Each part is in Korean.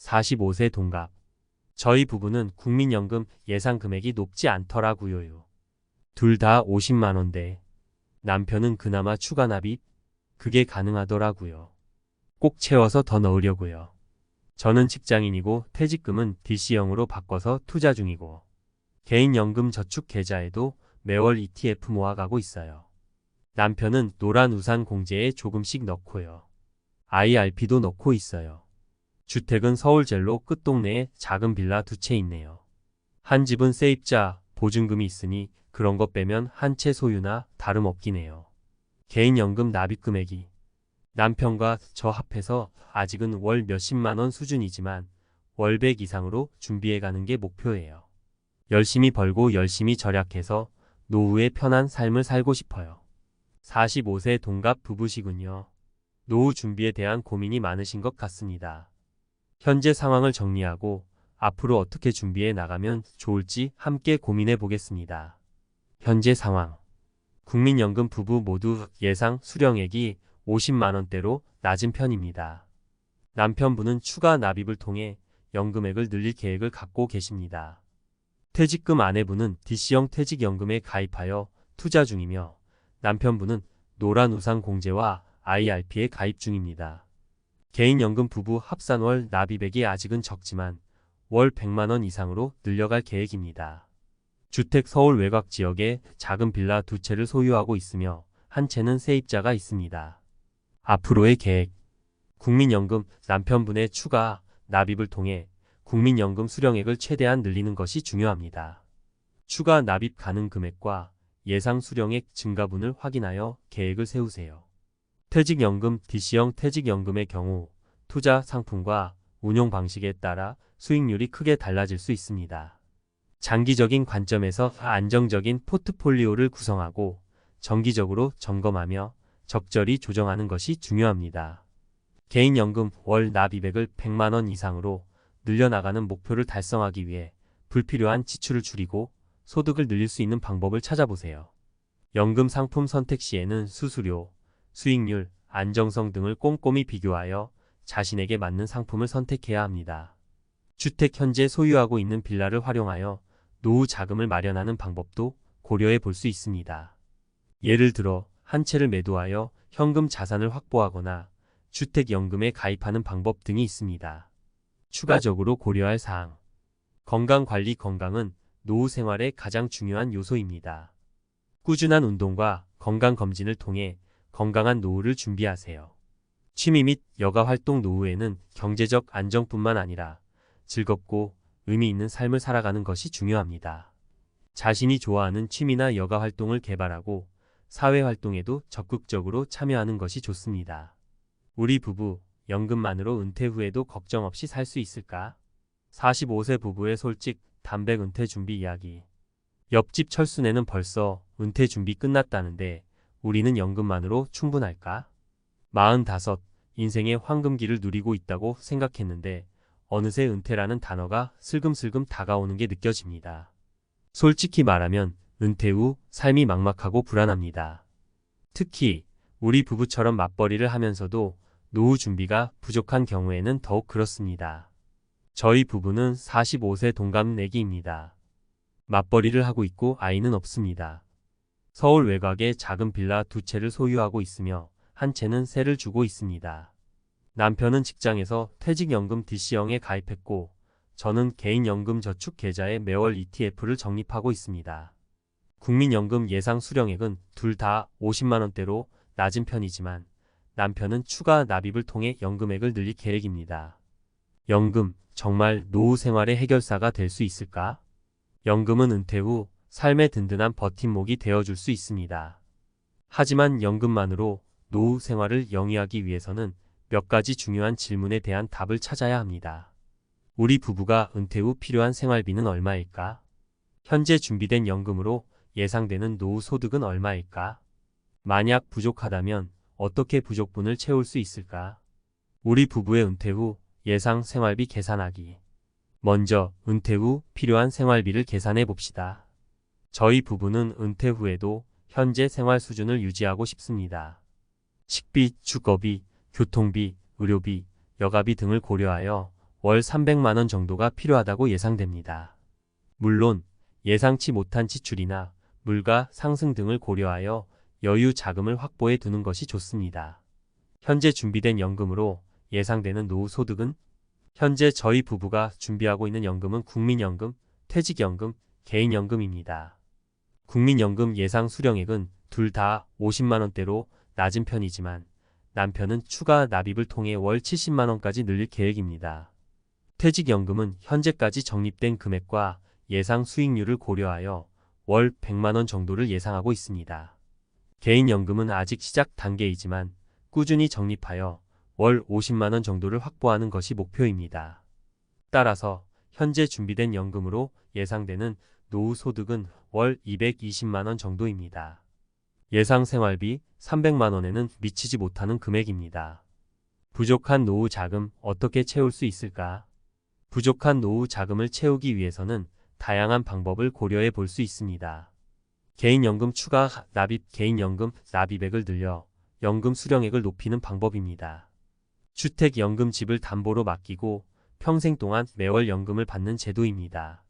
45세 동갑. 저희 부부는 국민연금 예상 금액이 높지 않더라고요. 둘 다 50만 원대. 남편은 그나마 추가 납입? 그게 가능하더라고요. 꼭 채워서 더 넣으려고요. 저는 직장인이고 퇴직금은 DC형으로 바꿔서 투자 중이고 개인연금 저축 계좌에도 매월 ETF 모아가고 있어요. 남편은 노란 우산 공제에 조금씩 넣고요. IRP도 넣고 있어요. 주택은 서울 젤로 끝동네에 작은 빌라 2채 있네요. 한 집은 세입자 보증금이 있으니 그런 거 빼면 한 채 소유나 다름없긴 해요. 개인연금 납입 금액이 남편과 저 합해서 아직은 월 몇십만 원 수준이지만 월 100 이상으로 준비해가는 게 목표예요. 열심히 벌고 열심히 절약해서 노후에 편한 삶을 살고 싶어요. 45세 동갑 부부시군요. 노후 준비에 대한 고민이 많으신 것 같습니다. 현재 상황을 정리하고 앞으로 어떻게 준비해 나가면 좋을지 함께 고민해 보겠습니다. 현재 상황. 국민연금 부부 모두 예상 수령액이 50만 원대로 낮은 편입니다. 남편분은 추가 납입을 통해 연금액을 늘릴 계획을 갖고 계십니다. 퇴직금 아내분은 DC형 퇴직연금에 가입하여 투자 중이며 남편분은 노란 우산 공제와 IRP에 가입 중입니다. 개인연금 부부 합산월 납입액이 아직은 적지만 월 100만 원 이상으로 늘려갈 계획입니다. 주택 서울 외곽 지역에 작은 빌라 2채를 소유하고 있으며 한 채는 세입자가 있습니다. 앞으로의 계획. 국민연금 남편분의 추가 납입을 통해 국민연금 수령액을 최대한 늘리는 것이 중요합니다. 추가 납입 가능 금액과 예상 수령액 증가분을 확인하여 계획을 세우세요. 퇴직연금 DC형 퇴직연금의 경우 투자 상품과 운용 방식에 따라 수익률이 크게 달라질 수 있습니다. 장기적인 관점에서 안정적인 포트폴리오를 구성하고 정기적으로 점검하며 적절히 조정하는 것이 중요합니다. 개인연금 월 납입액을 100만 원 이상으로 늘려나가는 목표를 달성하기 위해 불필요한 지출을 줄이고 소득을 늘릴 수 있는 방법을 찾아보세요. 연금 상품 선택 시에는 수수료, 수익률, 안정성 등을 꼼꼼히 비교하여 자신에게 맞는 상품을 선택해야 합니다. 주택 현재 소유하고 있는 빌라를 활용하여 노후 자금을 마련하는 방법도 고려해 볼 수 있습니다. 예를 들어 한 채를 매도하여 현금 자산을 확보하거나 주택연금에 가입하는 방법 등이 있습니다. 추가적으로 고려할 사항. 건강관리. 건강은 노후 생활의 가장 중요한 요소입니다. 꾸준한 운동과 건강검진을 통해 건강한 노후를 준비하세요. 취미 및 여가활동. 노후에는 경제적 안정뿐만 아니라 즐겁고 의미 있는 삶을 살아가는 것이 중요합니다. 자신이 좋아하는 취미나 여가활동을 개발하고 사회활동에도 적극적으로 참여하는 것이 좋습니다. 우리 부부, 연금만으로 은퇴 후에도 걱정 없이 살 수 있을까? 45세 부부의 솔직 담백 은퇴 준비 이야기. 옆집 철순애는 벌써 은퇴 준비 끝났다는데 우리는 연금만으로 충분할까? 45, 인생의 황금기를 누리고 있다고 생각했는데 어느새 은퇴라는 단어가 슬금슬금 다가오는 게 느껴집니다. 솔직히 말하면 은퇴 후 삶이 막막하고 불안합니다. 특히 우리 부부처럼 맞벌이를 하면서도 노후 준비가 부족한 경우에는 더욱 그렇습니다. 저희 부부는 45세 동갑 내기입니다. 맞벌이를 하고 있고 아이는 없습니다. 서울 외곽에 작은 빌라 2채를 소유하고 있으며 한 채는 세를 주고 있습니다. 남편은 직장에서 퇴직연금 DC형에 가입했고 저는 개인연금 저축 계좌에 매월 ETF를 적립하고 있습니다. 국민연금 예상 수령액은 둘 다 50만 원대로 낮은 편이지만 남편은 추가 납입을 통해 연금액을 늘릴 계획입니다. 연금, 정말 노후 생활의 해결사가 될 수 있을까? 연금은 은퇴 후 삶의 든든한 버팀목이 되어줄 수 있습니다. 하지만 연금만으로 노후 생활을 영위하기 위해서는 몇 가지 중요한 질문에 대한 답을 찾아야 합니다. 우리 부부가 은퇴 후 필요한 생활비는 얼마일까? 현재 준비된 연금으로 예상되는 노후 소득은 얼마일까? 만약 부족하다면 어떻게 부족분을 채울 수 있을까? 우리 부부의 은퇴 후 예상 생활비 계산하기. 먼저 은퇴 후 필요한 생활비를 계산해 봅시다. 저희 부부는 은퇴 후에도 현재 생활 수준을 유지하고 싶습니다. 식비, 주거비, 교통비, 의료비, 여가비 등을 고려하여 월 300만 원 정도가 필요하다고 예상됩니다. 물론 예상치 못한 지출이나 물가 상승 등을 고려하여 여유 자금을 확보해 두는 것이 좋습니다. 현재 준비된 연금으로 예상되는 노후 소득은 현재 저희 부부가 준비하고 있는 연금은 국민연금, 퇴직연금, 개인연금입니다. 국민연금 예상 수령액은 둘 다 50만 원대로 낮은 편이지만 남편은 추가 납입을 통해 월 70만 원까지 늘릴 계획입니다. 퇴직연금은 현재까지 적립된 금액과 예상 수익률을 고려하여 월 100만 원 정도를 예상하고 있습니다. 개인연금은 아직 시작 단계이지만 꾸준히 적립하여 월 50만 원 정도를 확보하는 것이 목표입니다. 따라서 현재 준비된 연금으로 예상되는 노후 소득은 월 220만 원 정도입니다. 예상 생활비 300만 원에는 미치지 못하는 금액입니다. 부족한 노후 자금 어떻게 채울 수 있을까? 부족한 노후 자금을 채우기 위해서는 다양한 방법을 고려해 볼 수 있습니다. 개인연금 추가 납입, 개인연금 납입액을 늘려 연금 수령액을 높이는 방법입니다. 주택연금 집을 담보로 맡기고 평생 동안 매월 연금을 받는 제도입니다.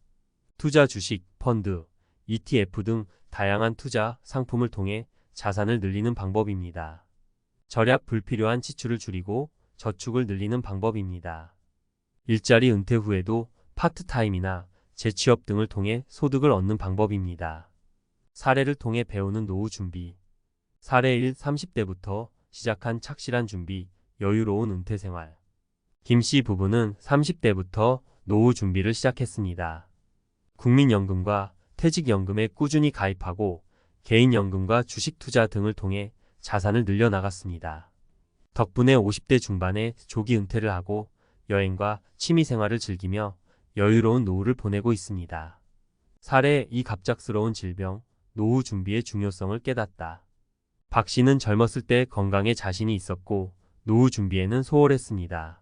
투자 주식, 펀드, ETF 등 다양한 투자 상품을 통해 자산을 늘리는 방법입니다. 절약 불필요한 지출을 줄이고 저축을 늘리는 방법입니다. 일자리 은퇴 후에도 파트타임이나 재취업 등을 통해 소득을 얻는 방법입니다. 사례를 통해 배우는 노후 준비. 사례 1. 30대부터 시작한 착실한 준비, 여유로운 은퇴 생활. 김씨 부부는 30대부터 노후 준비를 시작했습니다. 국민연금과 퇴직연금에 꾸준히 가입하고 개인연금과 주식 투자 등을 통해 자산을 늘려나갔습니다. 덕분에 50대 중반에 조기 은퇴를 하고 여행과 취미생활을 즐기며 여유로운 노후를 보내고 있습니다. 사례 2. 갑작스러운 질병, 노후 준비의 중요성을 깨닫다. 박 씨는 젊었을 때 건강에 자신이 있었고 노후 준비에는 소홀했습니다.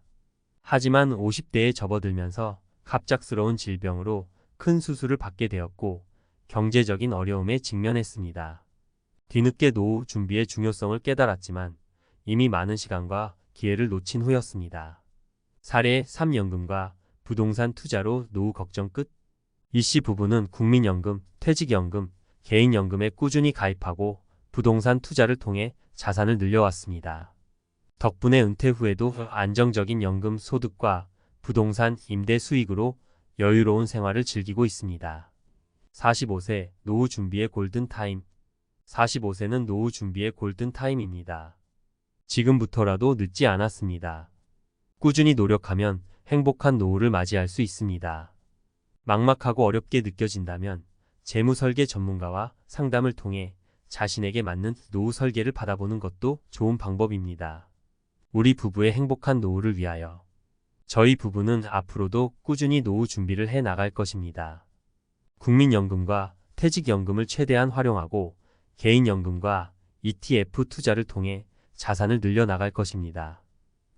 하지만 50대에 접어들면서 갑작스러운 질병으로 큰 수술을 받게 되었고 경제적인 어려움에 직면했습니다. 뒤늦게 노후 준비의 중요성을 깨달았지만 이미 많은 시간과 기회를 놓친 후였습니다. 사례 3. 연금과 부동산 투자로 노후 걱정 끝. 이씨 부부는 국민연금, 퇴직연금, 개인연금에 꾸준히 가입하고 부동산 투자를 통해 자산을 늘려왔습니다. 덕분에 은퇴 후에도 안정적인 연금 소득과 부동산 임대 수익으로 여유로운 생활을 즐기고 있습니다. 45세 노후 준비의 골든타임. 45세는 노후 준비의 골든타임입니다. 지금부터라도 늦지 않았습니다. 꾸준히 노력하면 행복한 노후를 맞이할 수 있습니다. 막막하고 어렵게 느껴진다면 재무설계 전문가와 상담을 통해 자신에게 맞는 노후 설계를 받아보는 것도 좋은 방법입니다. 우리 부부의 행복한 노후를 위하여 저희 부부는 앞으로도 꾸준히 노후 준비를 해 나갈 것입니다. 국민연금과 퇴직연금을 최대한 활용하고 개인연금과 ETF 투자를 통해 자산을 늘려나갈 것입니다.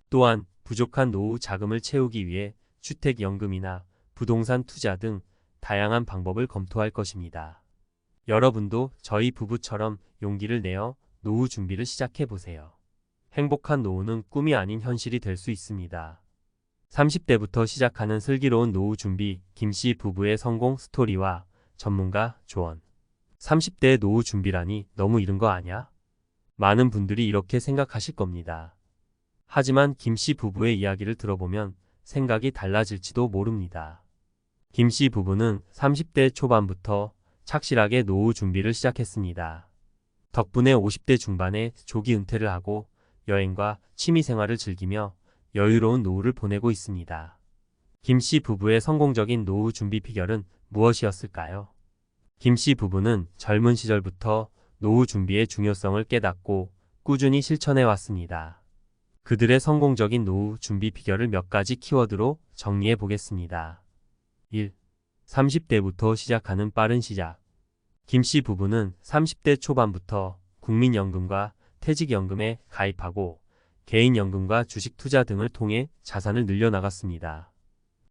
또한 부족한 노후 자금을 채우기 위해 주택연금이나 부동산 투자 등 다양한 방법을 검토할 것입니다. 여러분도 저희 부부처럼 용기를 내어 노후 준비를 시작해보세요. 행복한 노후는 꿈이 아닌 현실이 될 수 있습니다. 30대부터 시작하는 슬기로운 노후 준비, 김씨 부부의 성공 스토리와 전문가 조언. 30대의 노후 준비라니 너무 이른 거 아냐? 많은 분들이 이렇게 생각하실 겁니다. 하지만 김씨 부부의 이야기를 들어보면 생각이 달라질지도 모릅니다. 김씨 부부는 30대 초반부터 착실하게 노후 준비를 시작했습니다. 덕분에 50대 중반에 조기 은퇴를 하고 여행과 취미생활을 즐기며 여유로운 노후를 보내고 있습니다. 김씨 부부의 성공적인 노후 준비 비결은 무엇이었을까요? 김씨 부부는 젊은 시절부터 노후 준비의 중요성을 깨닫고 꾸준히 실천해 왔습니다. 그들의 성공적인 노후 준비 비결을 몇 가지 키워드로 정리해 보겠습니다. 1. 30대부터 시작하는 빠른 시작. 김씨 부부는 30대 초반부터 국민연금과 퇴직연금에 가입하고 개인연금과 주식 투자 등을 통해 자산을 늘려나갔습니다.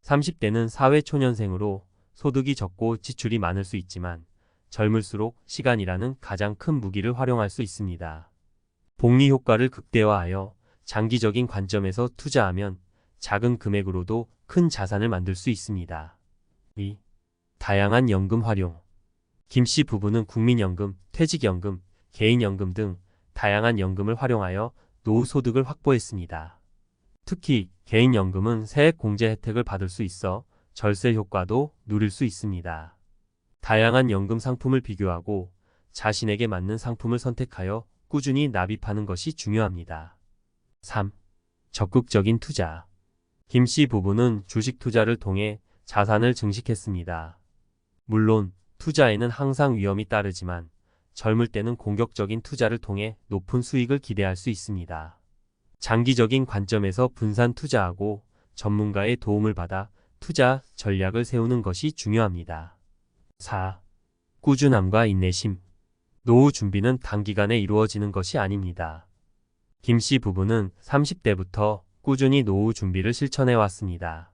30대는 사회초년생으로 소득이 적고 지출이 많을 수 있지만 젊을수록 시간이라는 가장 큰 무기를 활용할 수 있습니다. 복리 효과를 극대화하여 장기적인 관점에서 투자하면 작은 금액으로도 큰 자산을 만들 수 있습니다. 2. 다양한 연금 활용. 김씨 부부는 국민연금, 퇴직연금, 개인연금 등 다양한 연금을 활용하여 노후 소득을 확보했습니다. 특히 개인연금은 세액공제 혜택을 받을 수 있어 절세 효과도 누릴 수 있습니다. 다양한 연금 상품을 비교하고 자신에게 맞는 상품을 선택하여 꾸준히 납입하는 것이 중요합니다. 3. 적극적인 투자. 김씨 부부는 주식 투자를 통해 자산을 증식했습니다. 물론 투자에는 항상 위험이 따르지만 젊을 때는 공격적인 투자를 통해 높은 수익을 기대할 수 있습니다. 장기적인 관점에서 분산 투자하고 전문가의 도움을 받아 투자 전략을 세우는 것이 중요합니다. 4. 꾸준함과 인내심. 노후 준비는 단기간에 이루어지는 것이 아닙니다. 김씨 부부는 30대부터 꾸준히 노후 준비를 실천해 왔습니다.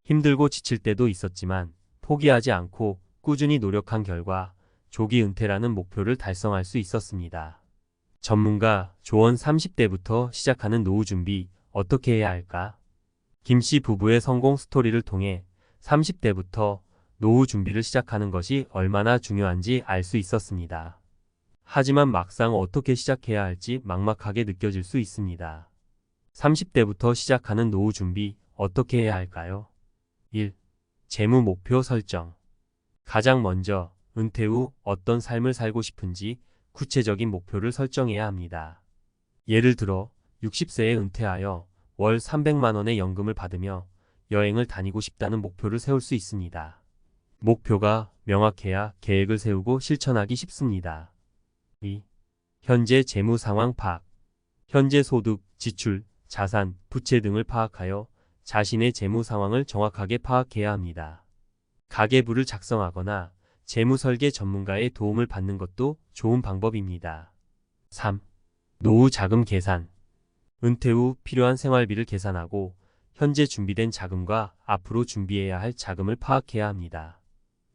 힘들고 지칠 때도 있었지만 포기하지 않고 꾸준히 노력한 결과 조기 은퇴라는 목표를 달성할 수 있었습니다. 전문가 조언. 30대부터 시작하는 노후 준비 어떻게 해야 할까? 김씨 부부의 성공 스토리를 통해 30대부터 노후 준비를 시작하는 것이 얼마나 중요한지 알 수 있었습니다. 하지만 막상 어떻게 시작해야 할지 막막하게 느껴질 수 있습니다. 30대부터 시작하는 노후 준비 어떻게 해야 할까요? 1. 재무 목표 설정. 가장 먼저 은퇴 후 어떤 삶을 살고 싶은지 구체적인 목표를 설정해야 합니다. 예를 들어 60세에 은퇴하여 월 300만 원의 연금을 받으며 여행을 다니고 싶다는 목표를 세울 수 있습니다. 목표가 명확해야 계획을 세우고 실천하기 쉽습니다. 2. 현재 재무 상황 파악. 현재 소득, 지출, 자산, 부채 등을 파악하여 자신의 재무 상황을 정확하게 파악해야 합니다. 가계부를 작성하거나 재무 설계 전문가의 도움을 받는 것도 좋은 방법입니다. 3. 노후 자금 계산. 은퇴 후 필요한 생활비를 계산하고 현재 준비된 자금과 앞으로 준비해야 할 자금을 파악해야 합니다.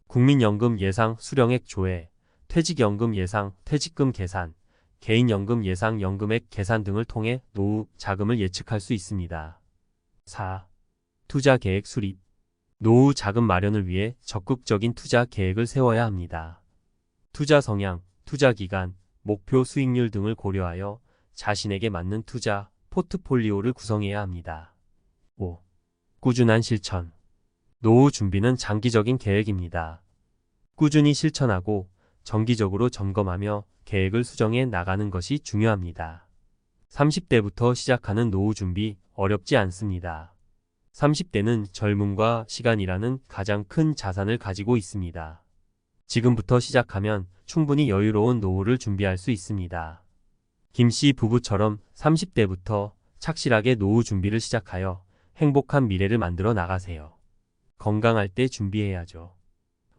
국민연금 예상 수령액 조회, 퇴직연금 예상 퇴직금 계산, 개인연금 예상 연금액 계산 등을 통해 노후 자금을 예측할 수 있습니다. 4. 투자 계획 수립. 노후 자금 마련을 위해 적극적인 투자 계획을 세워야 합니다. 투자 성향, 투자 기간, 목표 수익률 등을 고려하여 자신에게 맞는 투자 포트폴리오를 구성해야 합니다. 5. 꾸준한 실천. 노후 준비는 장기적인 계획입니다. 꾸준히 실천하고 정기적으로 점검하며 계획을 수정해 나가는 것이 중요합니다. 30대부터 시작하는 노후 준비 어렵지 않습니다. 30대는 젊음과 시간이라는 가장 큰 자산을 가지고 있습니다. 지금부터 시작하면 충분히 여유로운 노후를 준비할 수 있습니다. 김씨 부부처럼 30대부터 착실하게 노후 준비를 시작하여 행복한 미래를 만들어 나가세요. 건강할 때 준비해야죠.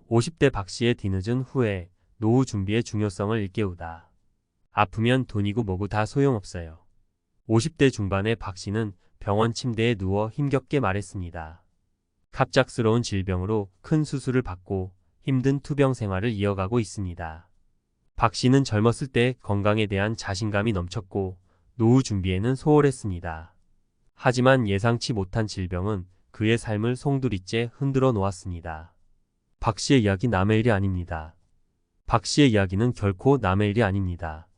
50대 박씨의 뒤늦은 후에 노후 준비의 중요성을 일깨우다. 아프면 돈이고 뭐고 다 소용없어요. 50대 중반의 박씨는 병원 침대에 누워 힘겹게 말했습니다. 갑작스러운 질병으로 큰 수술을 받고 힘든 투병 생활을 이어가고 있습니다. 박씨는 젊었을 때 건강에 대한 자신감이 넘쳤고 노후 준비에는 소홀했습니다. 하지만 예상치 못한 질병은 그의 삶을 송두리째 흔들어 놓았습니다. 박씨의 이야기 남의 일이 아닙니다. 박씨의 이야기는 결코 남의 일이 아닙니다.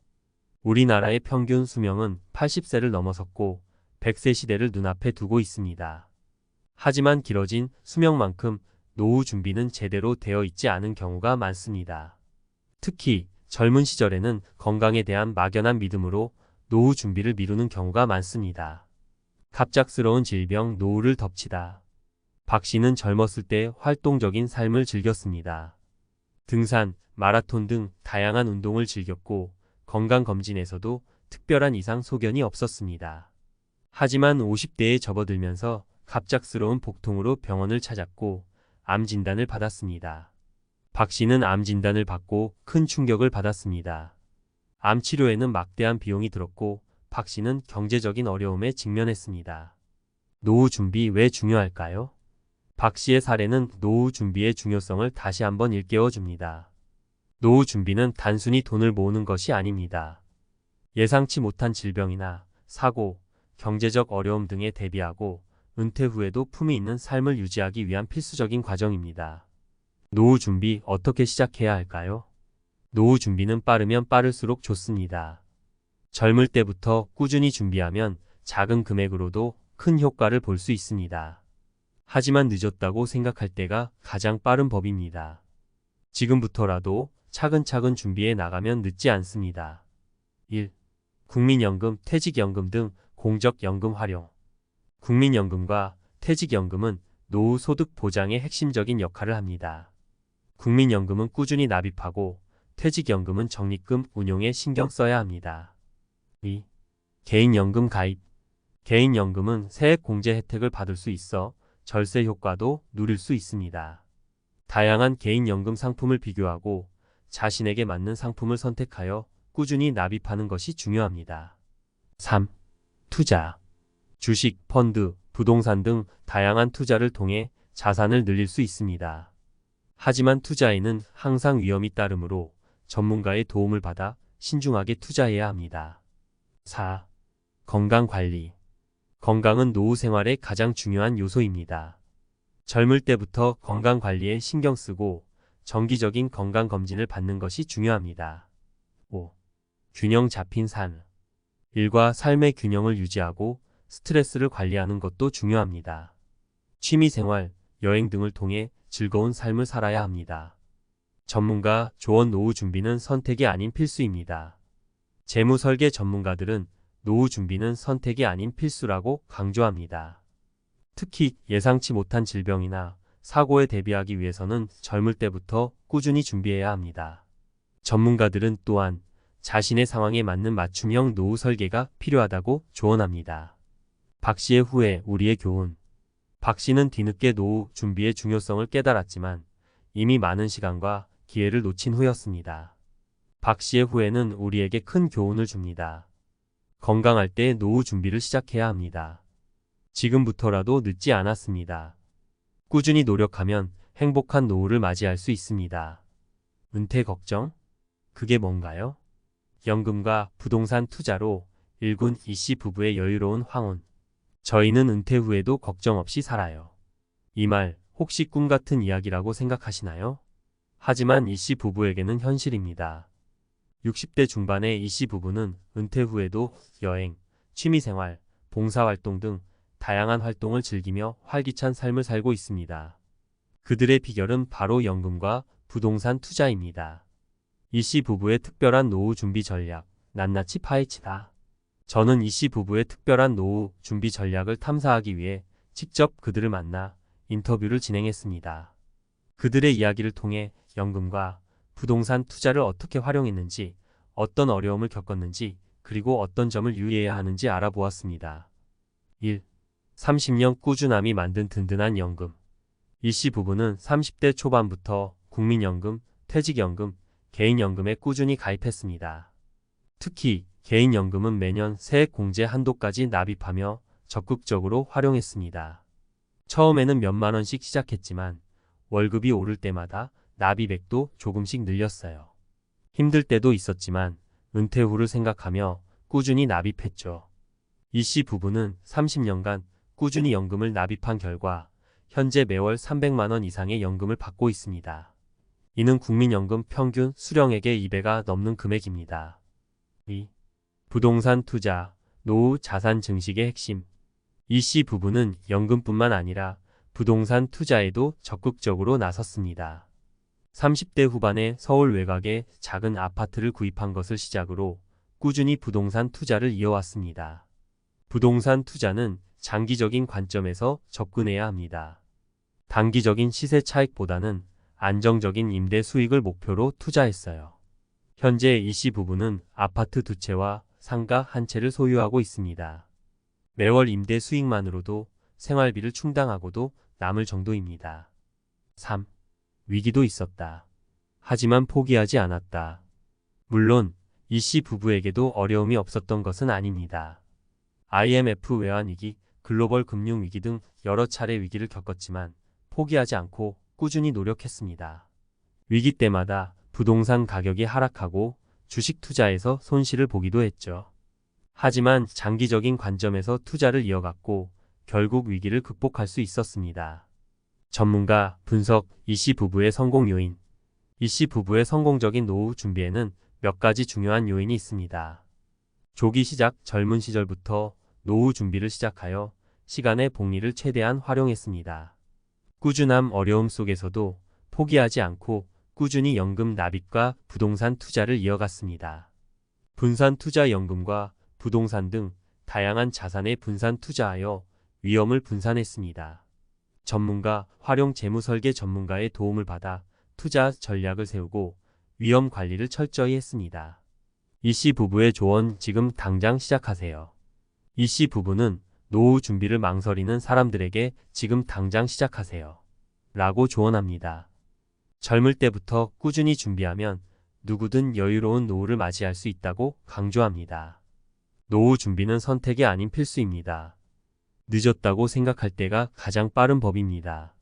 우리나라의 평균 수명은 80세를 넘어섰고 100세 시대를 눈앞에 두고 있습니다. 하지만 길어진 수명만큼 노후 준비는 제대로 되어 있지 않은 경우가 많습니다. 특히 젊은 시절에는 건강에 대한 막연한 믿음으로 노후 준비를 미루는 경우가 많습니다. 갑작스러운 질병, 노후를 덮치다. 박씨는 젊었을 때 활동적인 삶을 즐겼습니다. 등산, 마라톤 등 다양한 운동을 즐겼고 건강검진에서도 특별한 이상 소견이 없었습니다. 하지만 50대에 접어들면서 갑작스러운 복통으로 병원을 찾았고 암 진단을 받았습니다. 박씨는 암 진단을 받고 큰 충격을 받았습니다. 암 치료에는 막대한 비용이 들었고 박씨는 경제적인 어려움에 직면했습니다. 노후 준비 왜 중요할까요? 박씨의 사례는 노후 준비의 중요성을 다시 한번 일깨워 줍니다. 노후 준비는 단순히 돈을 모으는 것이 아닙니다. 예상치 못한 질병이나 사고, 경제적 어려움 등에 대비하고 은퇴 후에도 품위 있는 삶을 유지하기 위한 필수적인 과정입니다. 노후 준비 어떻게 시작해야 할까요? 노후 준비는 빠르면 빠를수록 좋습니다. 젊을 때부터 꾸준히 준비하면 작은 금액으로도 큰 효과를 볼 수 있습니다. 하지만 늦었다고 생각할 때가 가장 빠른 법입니다. 지금부터라도 차근차근 준비해 나가면 늦지 않습니다. 1. 국민연금, 퇴직연금 등 공적연금 활용. 국민연금과 퇴직연금은 노후 소득 보장의 핵심적인 역할을 합니다. 국민연금은 꾸준히 납입하고 퇴직연금은 적립금 운용에 신경 써야 합니다. 2. 개인연금 가입. 개인연금은 세액 공제 혜택을 받을 수 있어 절세 효과도 누릴 수 있습니다. 다양한 개인연금 상품을 비교하고 자신에게 맞는 상품을 선택하여 꾸준히 납입하는 것이 중요합니다. 3. 투자. 주식, 펀드, 부동산 등 다양한 투자를 통해 자산을 늘릴 수 있습니다. 하지만 투자에는 항상 위험이 따르므로 전문가의 도움을 받아 신중하게 투자해야 합니다. 4. 건강관리. 건강은 노후 생활의 가장 중요한 요소입니다. 젊을 때부터 건강관리에 신경 쓰고 정기적인 건강검진을 받는 것이 중요합니다. 5. 균형 잡힌 삶. 일과 삶의 균형을 유지하고 스트레스를 관리하는 것도 중요합니다. 취미생활, 여행 등을 통해 즐거운 삶을 살아야 합니다. 전문가 조언 노후 준비는 선택이 아닌 필수입니다. 재무설계 전문가들은 노후 준비는 선택이 아닌 필수라고 강조합니다. 특히 예상치 못한 질병이나 사고에 대비하기 위해서는 젊을 때부터 꾸준히 준비해야 합니다. 전문가들은 또한 자신의 상황에 맞는 맞춤형 노후 설계가 필요하다고 조언합니다. 박 씨의 후회, 우리의 교훈. 박 씨는 뒤늦게 노후 준비의 중요성을 깨달았지만 이미 많은 시간과 기회를 놓친 후였습니다. 박 씨의 후회는 우리에게 큰 교훈을 줍니다. 건강할 때 노후 준비를 시작해야 합니다. 지금부터라도 늦지 않았습니다. 꾸준히 노력하면 행복한 노후를 맞이할 수 있습니다. 은퇴 걱정? 그게 뭔가요? 연금과 부동산 투자로 일군 이씨 부부의 여유로운 황혼. 저희는 은퇴 후에도 걱정 없이 살아요. 이 말 혹시 꿈 같은 이야기라고 생각하시나요? 하지만 이씨 부부에게는 현실입니다. 60대 중반의 이씨 부부는 은퇴 후에도 여행, 취미생활, 봉사활동 등 다양한 활동을 즐기며 활기찬 삶을 살고 있습니다. 그들의 비결은 바로 연금과 부동산 투자입니다. 이씨 부부의 특별한 노후 준비 전략, 낱낱이 파헤치다. 저는 이씨 부부의 특별한 노후 준비 전략을 탐사하기 위해 직접 그들을 만나 인터뷰를 진행했습니다. 그들의 이야기를 통해 연금과 부동산 투자를 어떻게 활용했는지, 어떤 어려움을 겪었는지, 그리고 어떤 점을 유의해야 하는지 알아보았습니다. 1. 30년 꾸준함이 만든 든든한 연금. 이씨 부부는 30대 초반부터 국민연금, 퇴직연금, 개인연금에 꾸준히 가입했습니다. 특히 개인연금은 매년 세액 공제 한도까지 납입하며 적극적으로 활용했습니다. 처음에는 몇만 원씩 시작했지만 월급이 오를 때마다 납입액도 조금씩 늘렸어요. 힘들 때도 있었지만 은퇴 후를 생각하며 꾸준히 납입했죠. 이씨 부부는 30년간 꾸준히 연금을 납입한 결과 현재 매월 300만 원 이상의 연금을 받고 있습니다. 이는 국민연금 평균 수령액의 2배가 넘는 금액입니다. 2. 부동산 투자, 노후 자산 증식의 핵심. 이씨 부부는 연금뿐만 아니라 부동산 투자에도 적극적으로 나섰습니다. 30대 후반에 서울 외곽에 작은 아파트를 구입한 것을 시작으로 꾸준히 부동산 투자를 이어왔습니다. 부동산 투자는 장기적인 관점에서 접근해야 합니다. 단기적인 시세 차익보다는 안정적인 임대 수익을 목표로 투자했어요. 현재 이씨 부부는 아파트 2채와 상가 1채를 소유하고 있습니다. 매월 임대 수익만으로도 생활비를 충당하고도 남을 정도입니다. 3. 위기도 있었다. 하지만 포기하지 않았다. 물론 이씨 부부에게도 어려움이 없었던 것은 아닙니다. IMF 외환위기, 글로벌 금융위기 등 여러 차례 위기를 겪었지만 포기하지 않고 꾸준히 노력했습니다. 위기 때마다 부동산 가격이 하락하고 주식 투자에서 손실을 보기도 했죠. 하지만 장기적인 관점에서 투자를 이어갔고 결국 위기를 극복할 수 있었습니다. 전문가 분석 이씨 부부의 성공 요인. 이씨 부부의 성공적인 노후 준비에는 몇 가지 중요한 요인이 있습니다. 조기 시작. 젊은 시절부터 노후 준비를 시작하여 시간의 복리를 최대한 활용했습니다. 꾸준함. 어려움 속에서도 포기하지 않고 꾸준히 연금 납입과 부동산 투자를 이어갔습니다. 분산 투자. 연금과 부동산 등 다양한 자산에 분산 투자하여 위험을 분산했습니다. 전문가 활용. 재무 설계 전문가의 도움을 받아 투자 전략을 세우고 위험 관리를 철저히 했습니다. 이씨 부부의 조언. 지금 당장 시작하세요. 이씨 부부는 노후 준비를 망설이는 사람들에게 지금 당장 시작하세요 라고 조언합니다. 젊을 때부터 꾸준히 준비하면 누구든 여유로운 노후를 맞이할 수 있다고 강조합니다. 노후 준비는 선택이 아닌 필수입니다. 늦었다고 생각할 때가 가장 빠른 법입니다.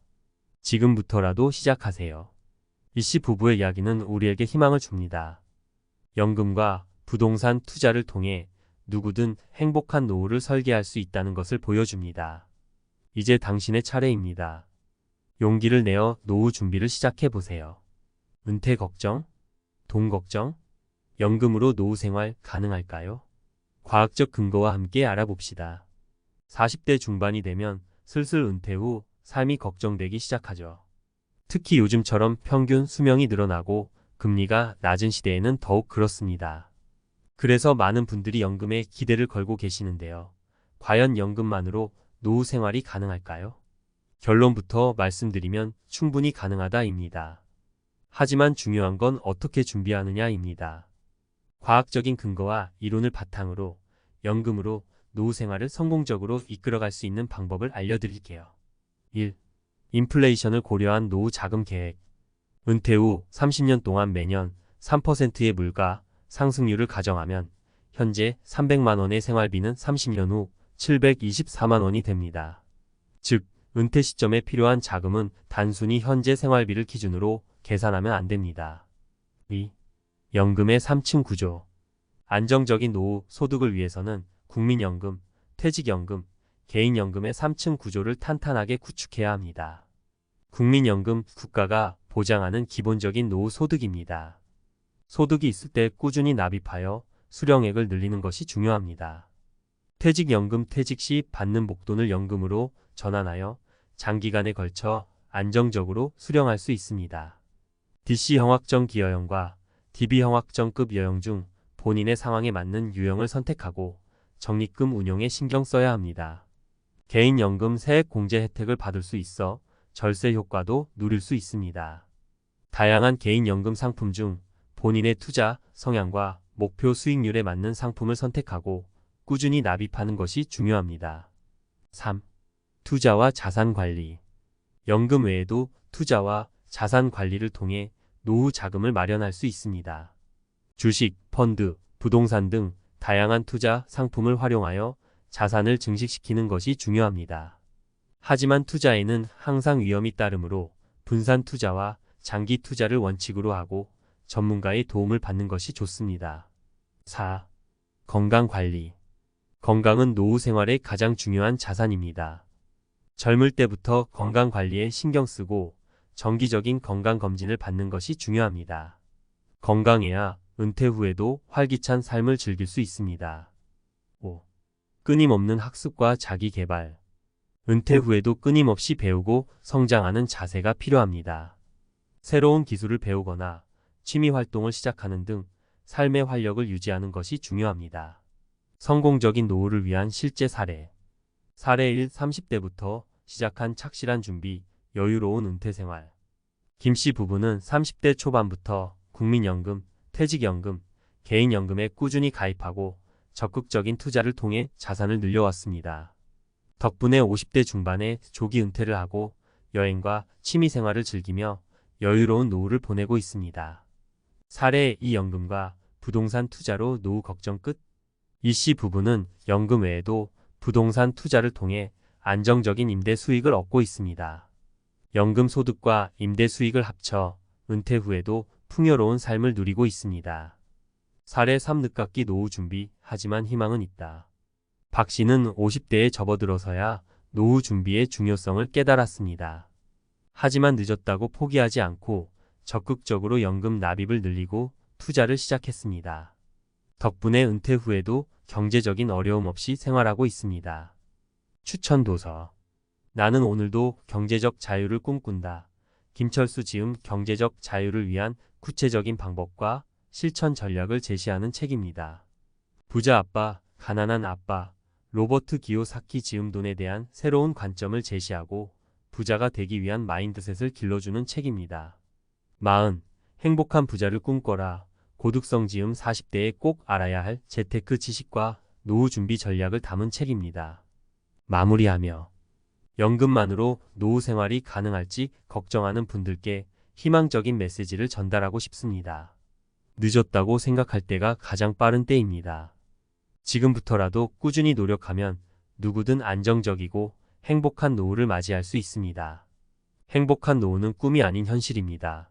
지금부터라도 시작하세요. 이씨 부부의 이야기는 우리에게 희망을 줍니다. 연금과 부동산 투자를 통해 누구든 행복한 노후를 설계할 수 있다는 것을 보여줍니다. 이제 당신의 차례입니다. 용기를 내어 노후 준비를 시작해보세요. 은퇴 걱정? 돈 걱정? 연금으로 노후 생활 가능할까요? 과학적 근거와 함께 알아봅시다. 40대 중반이 되면 슬슬 은퇴 후 삶이 걱정되기 시작하죠. 특히 요즘처럼 평균 수명이 늘어나고 금리가 낮은 시대에는 더욱 그렇습니다. 그래서 많은 분들이 연금에 기대를 걸고 계시는데요. 과연 연금만으로 노후 생활이 가능할까요? 결론부터 말씀드리면 충분히 가능하다입니다. 하지만 중요한 건 어떻게 준비하느냐입니다. 과학적인 근거와 이론을 바탕으로 연금으로 노후 생활을 성공적으로 이끌어갈 수 있는 방법을 알려드릴게요. 1. 인플레이션을 고려한 노후 자금 계획. 은퇴 후 30년 동안 매년 3%의 물가 상승률을 가정하면 현재 300만 원의 생활비는 30년 후 724만 원이 됩니다. 즉, 은퇴 시점에 필요한 자금은 단순히 현재 생활비를 기준으로 계산하면 안 됩니다. 2. 연금의 3층 구조. 안정적인 노후 소득을 위해서는 국민연금, 퇴직연금, 개인연금의 3층 구조를 탄탄하게 구축해야 합니다. 국민연금, 국가가 보장하는 기본적인 노후 소득입니다. 소득이 있을 때 꾸준히 납입하여 수령액을 늘리는 것이 중요합니다. 퇴직연금, 퇴직 시 받는 목돈을 연금으로 전환하여 장기간에 걸쳐 안정적으로 수령할 수 있습니다. DC 형학정 기여형과 DB 형학정급 여형 중 본인의 상황에 맞는 유형을 선택하고 적립금 운용에 신경 써야 합니다. 개인연금 세액 공제 혜택을 받을 수 있어 절세 효과도 누릴 수 있습니다. 다양한 개인연금 상품 중 본인의 투자 성향과 목표 수익률에 맞는 상품을 선택하고 꾸준히 납입하는 것이 중요합니다. 3. 투자와 자산 관리. 연금 외에도 투자와 자산 관리를 통해 노후 자금을 마련할 수 있습니다. 주식, 펀드, 부동산 등 다양한 투자 상품을 활용하여 자산을 증식시키는 것이 중요합니다. 하지만 투자에는 항상 위험이 따르므로 분산 투자와 장기 투자를 원칙으로 하고 전문가의 도움을 받는 것이 좋습니다. 4. 건강 관리. 건강은 노후 생활의 가장 중요한 자산입니다. 젊을 때부터 건강 관리에 신경 쓰고 정기적인 건강 검진을 받는 것이 중요합니다. 건강해야 은퇴 후에도 활기찬 삶을 즐길 수 있습니다. 5. 끊임없는 학습과 자기 개발. 은퇴 후에도 끊임없이 배우고 성장하는 자세가 필요합니다. 새로운 기술을 배우거나 취미 활동을 시작하는 등 삶의 활력을 유지하는 것이 중요합니다. 성공적인 노후를 위한 실제 사례. 사례 1. 30대부터 시작한 착실한 준비, 여유로운 은퇴 생활. 김씨 부부는 30대 초반부터 국민연금, 퇴직연금, 개인연금에 꾸준히 가입하고 적극적인 투자를 통해 자산을 늘려왔습니다. 덕분에 50대 중반에 조기 은퇴를 하고 여행과 취미생활을 즐기며 여유로운 노후를 보내고 있습니다. 사례 2. 연금과 부동산 투자로 노후 걱정 끝. 이씨 부부는 연금 외에도 부동산 투자를 통해 안정적인 임대 수익을 얻고 있습니다. 연금 소득과 임대 수익을 합쳐 은퇴 후에도 풍요로운 삶을 누리고 있습니다. 사례 3. 늦깎이 노후 준비, 하지만 희망은 있다. 박 씨는 50대에 접어들어서야 노후 준비의 중요성을 깨달았습니다. 하지만 늦었다고 포기하지 않고 적극적으로 연금 납입을 늘리고 투자를 시작했습니다. 덕분에 은퇴 후에도 경제적인 어려움 없이 생활하고 있습니다. 추천 도서. 나는 오늘도 경제적 자유를 꿈꾼다. 김철수 지음 경제적 자유를 위한 구체적인 방법과 실천 전략을 제시하는 책입니다. 부자 아빠, 가난한 아빠, 로버트 기요사키 지음 돈에 대한 새로운 관점을 제시하고 부자가 되기 위한 마인드셋을 길러주는 책입니다. 40. 행복한 부자를 꿈꿔라. 고득성 지음 40대에 꼭 알아야 할 재테크 지식과 노후 준비 전략을 담은 책입니다. 마무리하며 연금만으로 노후 생활이 가능할지 걱정하는 분들께 희망적인 메시지를 전달하고 싶습니다. 늦었다고 생각할 때가 가장 빠른 때입니다. 지금부터라도 꾸준히 노력하면 누구든 안정적이고 행복한 노후를 맞이할 수 있습니다. 행복한 노후는 꿈이 아닌 현실입니다.